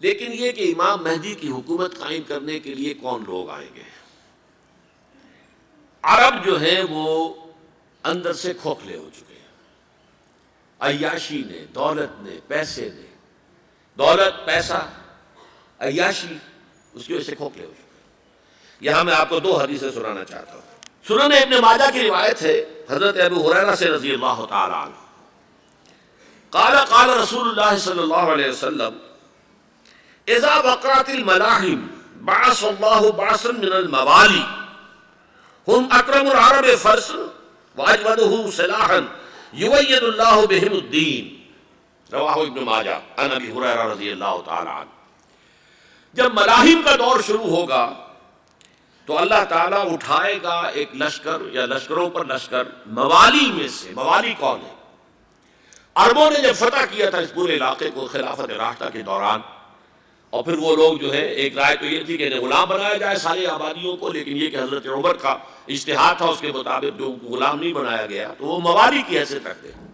لیکن یہ کہ امام مہدی کی حکومت قائم کرنے کے لیے کون لوگ آئیں گے؟ عرب جو ہیں وہ اندر سے کھوکھلے ہو چکے ہیں، عیاشی نے، دولت نے، پیسے نے، دولت، پیسہ، عیاشی، اس کی وجہ سے کھوکھلے ہو چکے ہیں۔ یہاں میں آپ کو دو حدیثیں سنانا چاہتا ہوں۔ سنن ابن ماجہ کی روایت ہے حضرت ابو ہریرہ سے رضی اللہ تعالی عنہ، قال قال رسول اللہ صلی اللہ علیہ وسلم اذا وقعت الملاحم بعث اللہ بعثا من الموالی هم اکرم العرب فرسا واجودهم سلاحا یوید اللہ بهم الدین، رواہ ابن ماجہ عن ابی ہریرہ رضی اللہ تعالی عنہ۔ جب ملاحم کا دور شروع ہوگا تو اللہ تعالیٰ اٹھائے گا ایک لشکر یا لشکروں پر لشکر موالی میں سے۔ موالی کون ہے؟ عربوں نے جب فتح کیا تھا اس پورے علاقے کو خلافت راشدہ کے دوران، اور پھر وہ لوگ جو ہے، ایک رائے تو یہ تھی کہ انہیں غلام بنایا جائے ساری آبادیوں کو، لیکن یہ کہ حضرت عمر کا اجتہاد تھا، اس کے مطابق جو غلام نہیں بنایا گیا تو وہ موالی کی حیثیت رکھتے ہیں۔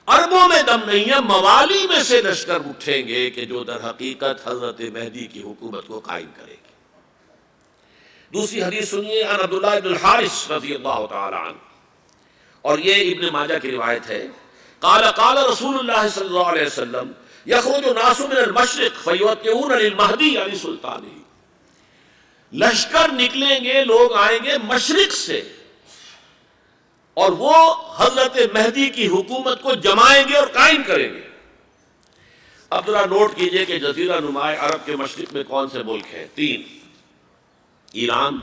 عربوں میں دم نہیں ہے، موالی میں سے لشکر اٹھیں گے کہ جو در حقیقت حضرت مہدی کی حکومت کو قائم کرے گی۔ دوسری حدیث سنیے، عن عبداللہ بن الحارث رضی اللہ تعالی عنہ، اور یہ ابن ماجہ کی روایت ہے، قال قال رسول اللہ صلی اللہ علیہ وسلم یخرج الناس من المشرق فیوقعون للمہدی علی سلطانہ، لشکر نکلیں گے، لوگ آئیں گے مشرق سے، اور وہ حضرت مہدی کی حکومت کو جمائیں گے اور قائم کریں گے۔ اب ذرا نوٹ کیجئے کہ جزیرہ نما عرب کے مشرق میں کون سے ملک ہیں؟ تین: ایران،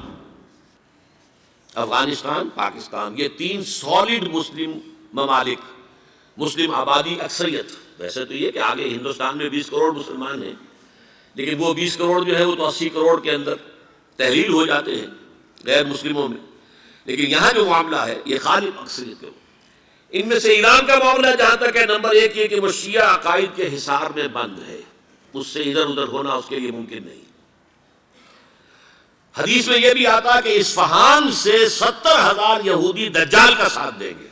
افغانستان، پاکستان۔ یہ تین سالڈ مسلم ممالک، مسلم آبادی اکثریت۔ ویسے تو یہ کہ آگے ہندوستان میں 20 کروڑ مسلمان ہیں، لیکن وہ 20 کروڑ جو ہے وہ تو 80 کروڑ کے اندر تحلیل ہو جاتے ہیں غیر مسلموں میں، لیکن یہاں جو معاملہ ہے یہ غالب اکثریت کا۔ ان میں سے ایران کا معاملہ جہاں تک ہے، نمبر ایک یہ کہ وہ شیعہ عقائد کے حصار میں بند ہے، اس سے ادھر ادھر ہونا اس کے لیے ممکن نہیں۔ حدیث میں یہ بھی آتا کہ اصفہان سے 70,000 یہودی دجال کا ساتھ دیں گے۔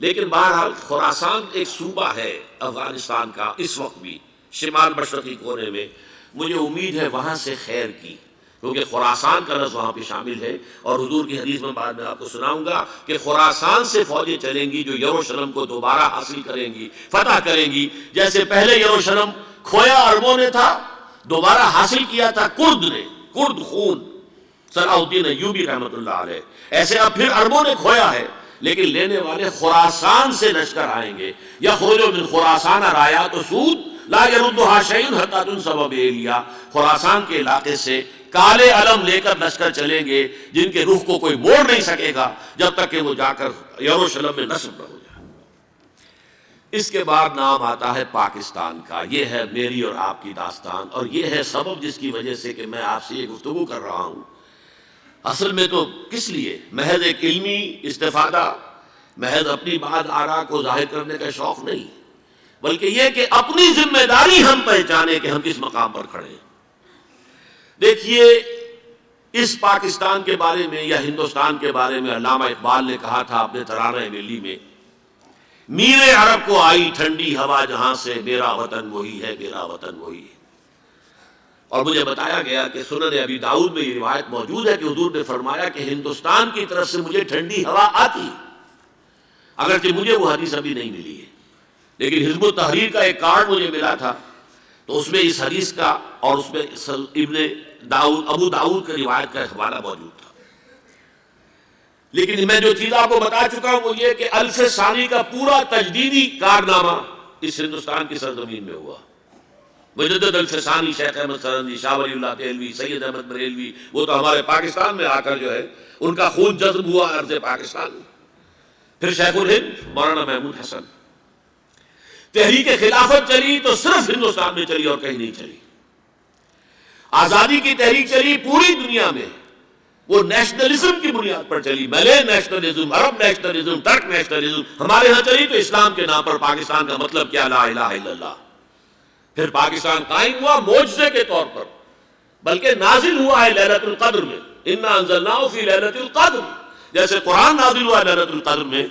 لیکن بہرحال خراسان ایک صوبہ ہے افغانستان کا اس وقت بھی، شمال مشرقی کونے میں، مجھے امید ہے وہاں سے خیر کی، کیونکہ خراسان کا لفظ وہاں پہ شامل ہے، اور حضور کی حدیث میں بعد میں آپ کو سناؤں گا کہ خراسان سے فوجیں چلیں گی جو یروشلم کو دوبارہ حاصل کریں گی، فتح کریں گی۔ جیسے پہلے یروشلم کھویا عربوں نے تھا، دوبارہ حاصل کیا تھا کرد نے، کرد خون صلاح الدین ایوبی رحمۃ اللہ علیہ، ایسے اب پھر عربوں نے کھویا ہے، لیکن لینے والے خراسان سے لشکر آئیں گے۔ یخرج من خراسان رایات سود لا یردها شیء حتی تنصب بإیلیا، خراسان کے علاقے سے کالے علم لے کر لشکر چلیں گے جن کے رخ کو کوئی موڑ نہیں سکے گا جب تک کہ وہ جا کر یروشلم میں نصب نہ ہو جائے۔ اس کے بعد نام آتا ہے پاکستان کا۔ یہ ہے میری اور آپ کی داستان، اور یہ ہے سبب جس کی وجہ سے کہ میں آپ سے یہ گفتگو کر رہا ہوں۔ اصل میں تو کس لیے؟ محض ایک علمی استفادہ، محض اپنی بات آراء کو ظاہر کرنے کا شوق نہیں، بلکہ یہ کہ اپنی ذمہ داری ہم پہچانے کہ ہم کس مقام پر کھڑے ہیں۔ دیکھیے، اس پاکستان کے بارے میں یا ہندوستان کے بارے میں علامہ اقبال نے کہا تھا اپنے ترانہ ملی میں، میر عرب کو آئی ٹھنڈی ہوا جہاں سے، میرا وطن وہی ہے، میرا وطن وہی ہے۔ اور مجھے بتایا گیا کہ سنن ابی داؤد میں یہ روایت موجود ہے کہ حضور نے فرمایا کہ ہندوستان کی طرف سے مجھے ٹھنڈی ہوا آتی، اگرچہ مجھے وہ حدیث ابھی نہیں ملی ہے، لیکن حزب التحریر کا ایک کارڈ مجھے ملا تھا، تو اس میں اس حدیث کا اور اس میں ابو داؤد کی روایت کا حوالہ موجود تھا۔ لیکن میں جو چیز آپ کو بتا چکا ہوں وہ یہ کہ الف ثانی کا پورا تجدیدی کارنامہ اس ہندوستان کی سرزمین میں ہوا۔ مجدد الف ثانی شیخ احمد سرندی، شاہ ولی اللہ دہلوی، سید احمد بریلوی، وہ تو ہمارے پاکستان میں آ کر جو ہے ان کا خون جذب ہوا ارض پاکستان میں۔ پھر شیخ الہند مولانا محمود حسن۔ تحریک خلافت چلی تو صرف ہندوستان میں چلی اور کہیں نہیں چلی۔ آزادی کی تحریک چلی پوری دنیا میں، وہ نیشنلزم کی بنیاد پر چلی، ملے نیشنلزم، عرب نیشنلزم، ترک نیشنلزم۔ ہمارے ہاں چلی تو اسلام کے نام پر پاکستان کا مطلب کیا؟ لا الہ الا اللہ۔ پھر پاکستان قائم ہوا معجزے کے طور پر، بلکہ نازل ہوا ہے لیلۃ القدر میں، انا انزلناہ فی لیلۃ القدر، جیسے قرآن نازل ہوا لیلۃ القدر میں،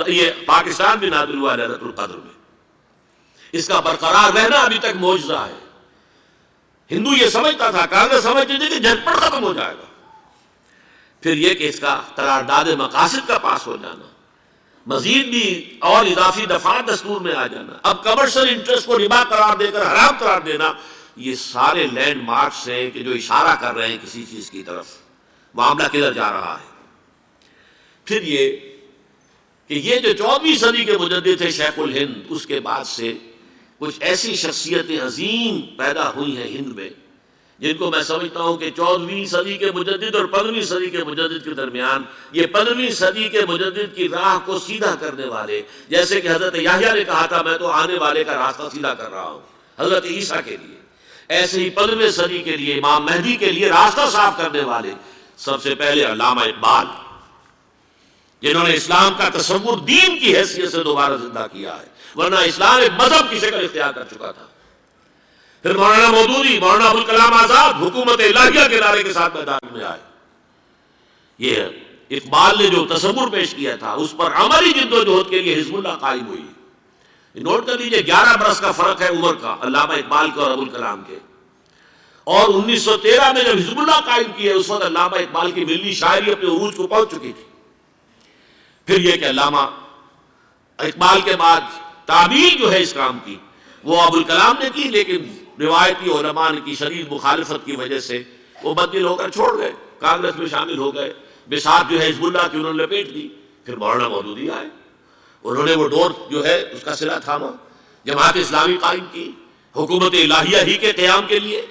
یہ پاکستان بھی نازل ہوا لیلۃ القدر میں۔ اس کا برقرار رہنا ابھی تک معجزہ ہے۔ ہندو یہ سمجھتا تھا، کانگریس سمجھتی تھی کہ جھٹ پٹ ختم ہو جائے گا۔ پھر یہ کہ اس کا قرارداد مقاصد کا پاس ہو جانا، مزید بھی اور اضافی دفعات دستور میں آ جانا، اب کمرشل انٹرسٹ کو ربا قرار دے کر حرام قرار دینا، یہ سارے لینڈ مارکس ہیں کہ جو اشارہ کر رہے ہیں کسی چیز کی طرف، معاملہ کدھر جا رہا ہے۔ پھر یہ کہ یہ جو 14ویں صدی کے مجدد تھے شیخ الہند، اس کے بعد سے کچھ ایسی شخصیتیں عظیم پیدا ہوئی ہیں ہند میں، جن کو میں سمجھتا ہوں کہ 14ویں صدی کے مجدد اور 15ویں صدی کے مجدد کے درمیان یہ 15ویں صدی کے مجدد کی راہ کو سیدھا کرنے والے، جیسے کہ حضرت یحییٰ نے کہا تھا میں تو آنے والے کا راستہ سیدھا کر رہا ہوں حضرت عیسیٰ کے لیے، ایسے ہی 15ویں صدی کے لیے امام مہدی کے لیے راستہ صاف کرنے والے سب سے پہلے علامہ اقبال، جنہوں نے اسلام کا تصور دین کی حیثیت سے دوبارہ زندہ کیا ہے، ورنہ اسلام ایک مذہب کی شکل اختیار کر چکا تھا۔ پھر مولانا مودودی، مولانا ابوالکلام آزاد حکومت الہیہ کے نعرے کے ساتھ میدان میں آئے۔ یہ اقبال نے جو تصور پیش کیا تھا اس پر عملی جدوجہد کے لیے حزب اللہ قائم ہوئی۔ نوٹ کر لیجئے 11 برس کا فرق ہے عمر کا علامہ اقبال کے اور ابوالکلام کے، اور 1913 میں جب حزب اللہ قائم کی ہے اس وقت علامہ اقبال کی ملی شاعری اپنے عروج کو پہنچ چکی تھی۔ پھر یہ کہ علامہ اقبال کے بعد تعبیر جو ہے اس کام کی وہ ابوالکلام نے کی، لیکن روایتی علماء کی شدید مخالفت کی وجہ سے وہ بدل ہو کر چھوڑ گئے، کانگریس میں شامل ہو گئے، بساط جو ہے حزب اللہ کی انہوں نے لپیٹ دی۔ پھر مولانا مودودی آئے، انہوں نے وہ ڈور جو ہے اس کا صلہ تھاما، جماعت اسلامی قائم کی حکومت الہیہ ہی کے قیام کے لیے۔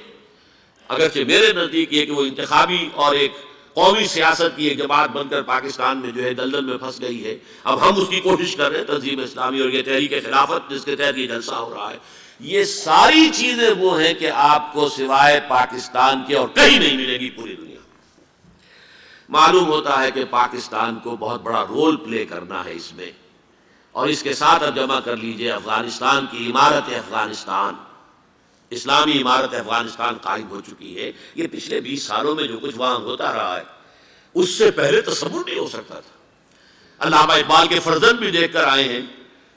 اگرچہ میرے نزدیک یہ کہ وہ انتخابی اور ایک قومی سیاست کی ایک جماعت بن کر پاکستان میں جو ہے دلدل میں پھنس گئی ہے، اب ہم اس کی کوشش کر رہے ہیں تنظیم اسلامی اور یہ تحریک خلافت جس کے تحت یہ جلسہ ہو رہا ہے، یہ ساری چیزیں وہ ہیں کہ آپ کو سوائے پاکستان کے اور کہیں نہیں ملے گی پوری دنیا۔ معلوم ہوتا ہے کہ پاکستان کو بہت بڑا رول پلے کرنا ہے اس میں، اور اس کے ساتھ اب جمع کر لیجئے افغانستان کی عمارت افغانستان، اسلامی عمارت افغانستان قائم ہو چکی ہے۔ یہ پچھلے 20 سالوں میں جو کچھ وہاں ہوتا رہا ہے اس سے پہلے تصور نہیں ہو سکتا تھا۔ علامہ اقبال کے فرزند بھی دیکھ کر آئے ہیں،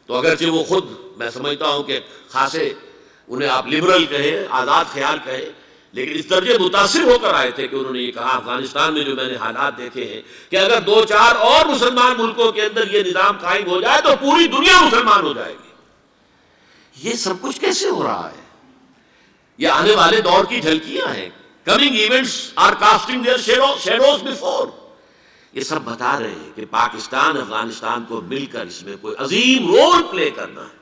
تو اگرچہ وہ خود میں سمجھتا ہوں کہ خاصے انہیں آپ لبرل کہے، آزاد خیال کہے، لیکن اس درجے متاثر ہو کر آئے تھے کہ انہوں نے یہ کہا افغانستان میں جو میں نے حالات دیکھے ہیں کہ اگر 2-4 اور مسلمان ملکوں کے اندر یہ نظام قائم ہو جائے تو پوری دنیا مسلمان ہو جائے گی۔ یہ سب کچھ کیسے ہو رہا ہے؟ یہ آنے والے دور کی جھلکیاں ہیں۔ Coming events are casting their shadows before. یہ سب بتا رہے ہیں کہ پاکستان افغانستان کو مل کر اس میں کوئی عظیم رول پلے کرنا ہے۔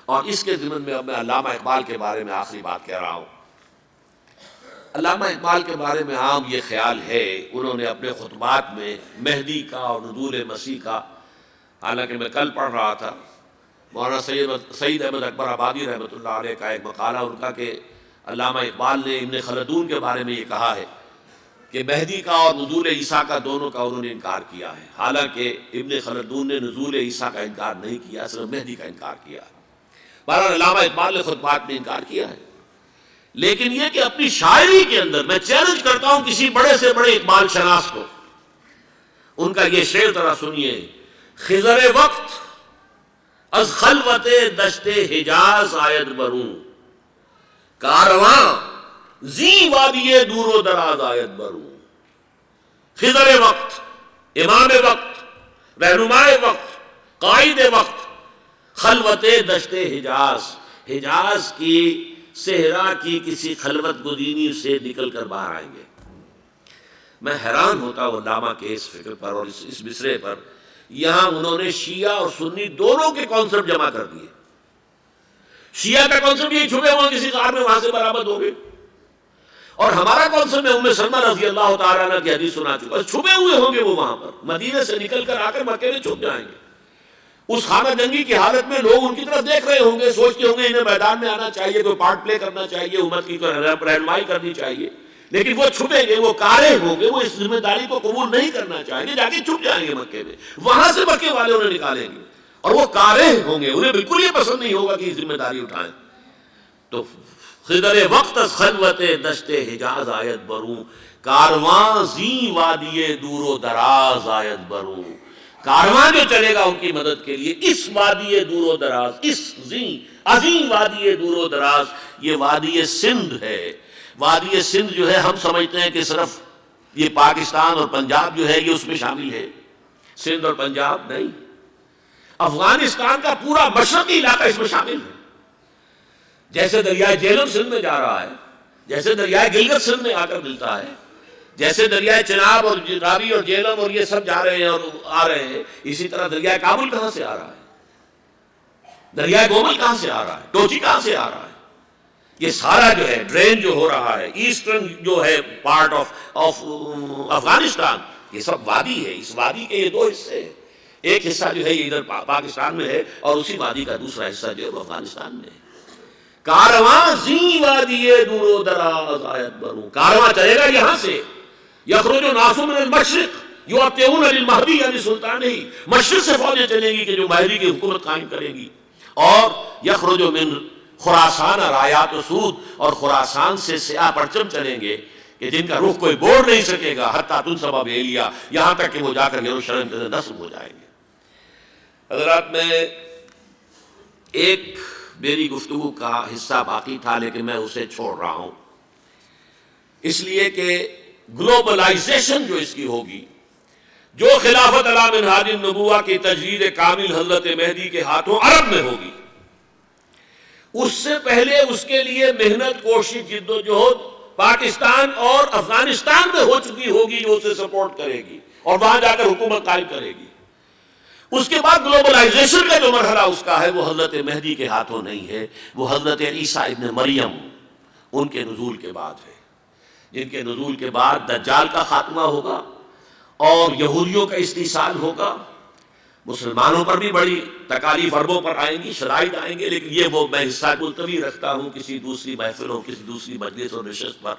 اور اس کے ضمن میں اب میں علامہ اقبال کے بارے میں آخری بات کہہ رہا ہوں۔ علامہ اقبال کے بارے میں عام یہ خیال ہے، انہوں نے اپنے خطبات میں مہدی کا اور نزول مسیح کا، حالانکہ میں کل پڑھ رہا تھا مولانا سعید احمد اکبر آبادی رحمۃ اللہ علیہ کا ایک مقالہ ان کا کہ علامہ اقبال نے ابن خلدون کے بارے میں یہ کہا ہے کہ مہدی کا اور نزول عیسیٰ کا دونوں کا انہوں نے انکار کیا ہے، حالانکہ ابن خلدون نے نزول عیسیٰ کا انکار نہیں کیا، صرف مہدی کا انکار کیا ہے۔ بہرحال علامہ اقبال نے خطبات میں انکار کیا ہے، لیکن یہ کہ اپنی شاعری کے اندر میں چیلنج کرتا ہوں کسی بڑے سے بڑے اقبال شناس کو، ان کا یہ شعر ذرا سنیے: خضر وقت از خلوت دشت حجاز آید بروں، کارواں زی وادی دور و دراز آید بروں۔ خضر وقت، امام وقت، رہنمائے وقت، قائد وقت، خلوت دشت حجاز، حجاز کی صحرا کی کسی خلوت گزینی سے نکل کر باہر آئیں گے۔ میں حیران ہوتا ہوں علامہ کے اس فکر پر اور اس مصرے پر۔ یہاں انہوں نے شیعہ اور سنی دونوں کے کانسیپٹ جمع کر دیے۔ شیعہ کا کانسیپٹ یہ چھپے ہوئے کسی غار میں وہاں سے برآمد ہو گئے، اور ہمارا کانسیپٹ میں ام سلمہ رضی اللہ تعالیٰ عنہ کی حدیث سنا چکا، چھپے ہوئے ہوں گے وہ وہاں پر، مدینے سے نکل کر آ کر مکے میں چھپ جائیں گے۔ اس خانہ جنگی کی حالت میں لوگ ان کی طرف دیکھ رہے ہوں گے، سوچتے ہوں گے انہیں میدان میں آنا چاہیے، کوئی پارٹ پلے کرنا چاہیے، امت کی رہنمائی کرنی چاہیے، لیکن وہ چھپیں گے، وہ کارے ہوں گے، وہ اس ذمہ داری کو قبول نہیں کرنا چاہیں گے، جا کے چھپ جائیں گے مکے میں، وہاں سے مکے والے انہیں نکالیں گے، اور وہ کارے ہوں گے، انہیں بالکل یہ پسند نہیں ہوگا کہ یہ ذمہ داری اٹھائیں۔ تو خضر وقت از خلوت دشت حجاز آید بروں، کارواں زی وادی دور و دراز آید بروں۔ کارواں جو چلے گا ان کی مدد کے لیے اس وادی دور و دراز، اس عظیم وادی دور و دراز، یہ وادی سندھ ہے۔ وادی سندھ جو ہے ہم سمجھتے ہیں کہ صرف یہ پاکستان اور پنجاب جو ہے یہ اس میں شامل ہے، سندھ اور پنجاب نہیں، افغانستان کا پورا مشرقی علاقہ اس میں شامل ہے۔ جیسے دریائے جیلم سندھ میں جا رہا ہے، جیسے دریائے گلگت سندھ میں آ کر ملتا ہے، جیسے دریائے چناب اور راوی اور جیلم اور یہ سب جا رہے ہیں اور آ رہے ہیں، اسی طرح دریائے کابل کہاں سے آ رہا ہے، دریائے گومل کہاں سے آ رہا ہے، ٹوچی کہاں سے آ رہا ہے، یہ سارا جو ہے ڈرین جو ہو رہا ہے، ایسٹرن جو ہے پارٹ آف افغانستان، یہ سب وادی ہے۔ اس وادی کے یہ دو حصے ہیں، ایک حصہ جو ہے یہ ادھر پاکستان میں ہے اور اسی وادی کا دوسرا حصہ جو ہے وہ افغانستان میں ہے۔ کارواں زی وادی دور و دراز آیت بروں، کارواں چلے گا یہاں سے، یخرج الناس من المشرق یؤتون للمہدی علی سلطان ہی، مشرق سے فوجیں چلیں گی کہ جو مہدی کی حکومت قائم کرے گی، اور یخرج من خراسان رایات و سود، اور خراسان سے سیاہ پرچم چلیں گے کہ جن کا رخ کوئی بوڑھ نہیں سکے گا، حتیٰ تنصب بیلیا، یہاں تک کہ وہ جا کر یروشلم کے اندر نصب ہو جائیں گے۔ حضرات، میں ایک میری گفتگو کا حصہ باقی تھا لیکن میں اسے چھوڑ رہا ہوں، اس لیے کہ گلوبلائزیشن جو اس کی ہوگی، جو خلافت علی منہاج النبوہ کی تجدید کامل حضرت مہدی کے ہاتھوں عرب میں ہوگی، اس سے پہلے اس کے لیے محنت، کوشش، جد و جہد پاکستان اور افغانستان میں ہو چکی ہوگی جو اسے سپورٹ کرے گی اور وہاں جا کر حکومت قائم کرے گی۔ اس کے بعد گلوبلائزیشن کا جو مرحلہ اس کا ہے وہ حضرت مہدی کے ہاتھوں نہیں ہے، وہ حضرت عیسیٰ ابن مریم ان کے نزول کے بعد ہے، جن کے نزول کے بعد دجال کا خاتمہ ہوگا اور یہودیوں کا استحصال ہوگا، مسلمانوں پر بھی بڑی تکالیف عربوں پر آئیں گی، شرائط آئیں گے، لیکن یہ وہ میں حصہ ملتوی رکھتا ہوں کسی دوسری محفل ہو، کسی دوسری مجلس اور نشست پر۔